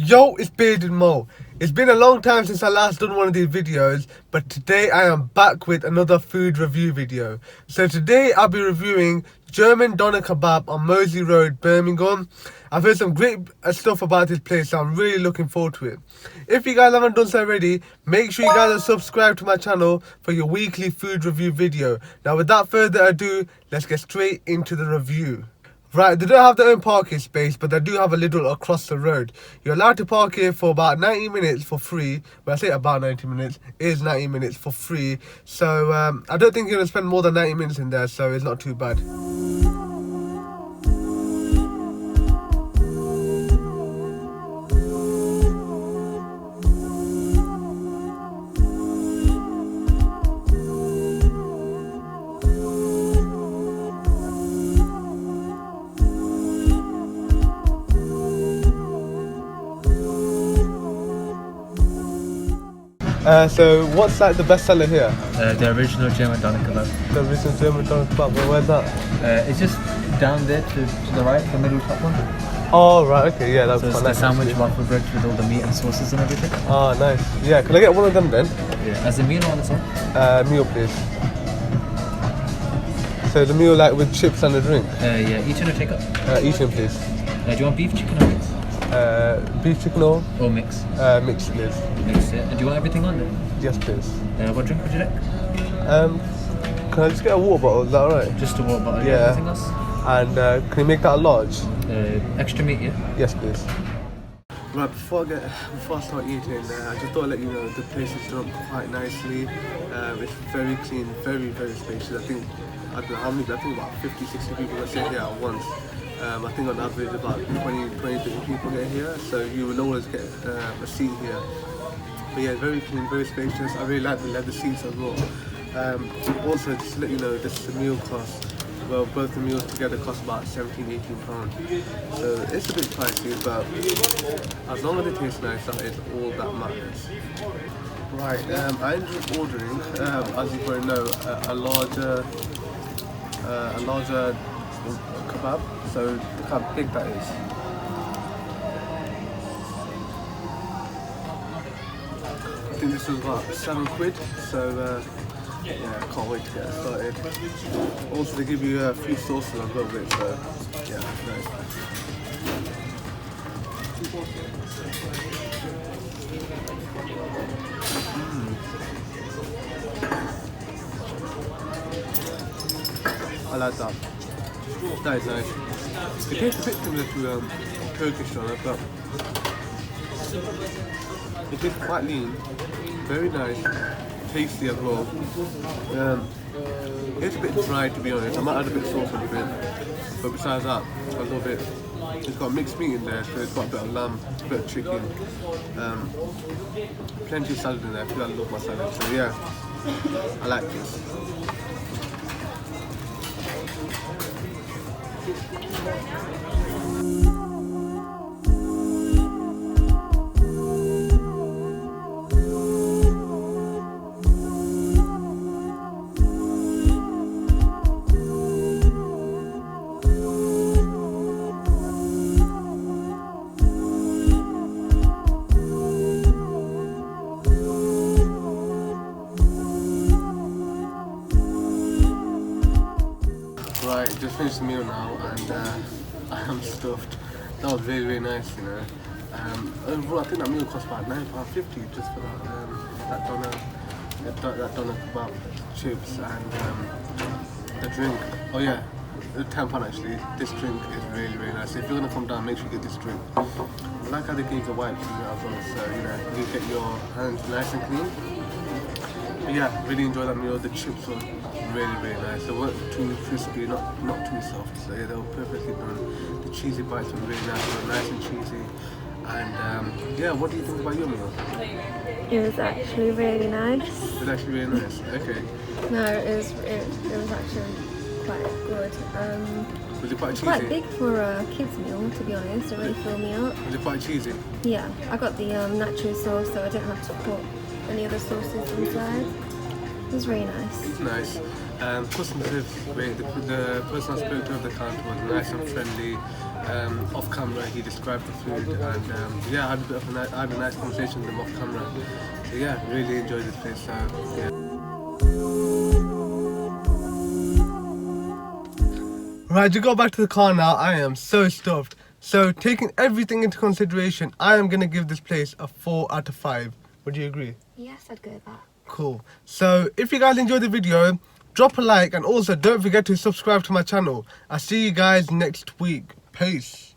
Yo, it's Bearded Mo. It's been a long time since I last done one of these videos, but today I am back with another food review video. So today I'll be reviewing German Doner Kebab on Moseley Road, Birmingham. I've heard some great stuff about this place, so I'm really looking forward to it. If you guys haven't done so already, make sure you guys are subscribed to my channel for your weekly food review video. Now without further ado, let's get straight into the review. Right, they don't have their own parking space, but they do have a little across the road. You're allowed to park here for about 90 minutes for free. When I say about 90 minutes, it is 90 minutes for free. So I don't think you're going to spend more than 90 minutes in there, so it's not too bad. So what's like the best seller here? The original German Doner Kebab. The original German Doner Kebab, where's that? It's just down there to the right, the middle top one. Oh right, okay, yeah, that's so quite it's nice. the sandwich waffle bread with all the meat and sauces and everything. Oh nice. Yeah, can I get one of them then? Yeah. As a meal or on its own? Meal please. So the meal like with chips and a drink? Yeah, each in or take up? Each in please. Do you want beef, chicken or mix? Beef chicken or mix? Mixed please. Mixed, yeah. And do you want everything on there? Yes please. What drink would you like? Can I just get a water bottle, is that alright? Just a water bottle, Yeah. Anything else? And can you make that a large? Extra meat, yeah? Yes please. Right, before I start eating, I just thought I'd let you know the place is done up quite nicely. It's very clean, very spacious. I don't know how many, I think about 50, 60 people that sit here at once. I think on average about 20, 30 people get here, so you will always get a seat here. But yeah, very clean, very spacious. I really like the leather seats as well. Also, just to let you know, this meal cost, well, both the meals together cost about £17–18. So it's a bit pricey, but as long as it tastes nice, that is all that matters. Right, I ended up ordering, as you probably know, a larger kebab. So look how big that is. I think this was about £7, so yeah, I can't wait to get started. Also, they give you a few sauces on top of it, so yeah, nice. I like that. That is nice. It tastes a bit similar to Turkish doner, but it is quite lean, very nice, tasty as well. It's a bit dry to be honest. I might add a bit of sauce on it, but besides that, I love it. It's got mixed meat in there, so it's got a bit of lamb, a bit of chicken, plenty of salad in there. I feel I love my salad, so yeah, I like this. Right, just finished the meal now and I am stuffed. That was really nice, you know. Overall, I think that meal cost about £9.50 just for that doner kebab, chips and the drink. Oh yeah, £10 actually. This drink is really nice. So if you're gonna come down, make sure you get this drink. I like how they gave the white as well, so you know you get your hands nice and clean. But yeah, really enjoyed that meal. The chips were really nice. They weren't too crispy, not too soft. So yeah, they were perfectly done. The cheesy bites were really nice. They were nice and cheesy. And yeah, what do you think about your meal? It was actually really nice. It was actually really nice. Okay. No, it was actually quite good. Was it quite cheesy? Quite big for a kids meal, to be honest. It really filled me up. Was it quite cheesy? Yeah, I got the nacho sauce, so I didn't have to put any other sauces inside. It was really nice. Nice. Customer service is great. The person I spoke to at the counter was nice and friendly. Off camera, he described the food, and yeah, I had a nice conversation with him off camera. So yeah, really enjoyed this place. So yeah. Right, to go back to the car now, I am so stuffed. So taking everything into consideration, I am going to give this place a 4 out of 5. Would you agree? Yes, I'd go with that. Cool. So if you guys enjoyed the video, drop a like, and also don't forget to subscribe to my channel. I'll see you guys next week. Peace.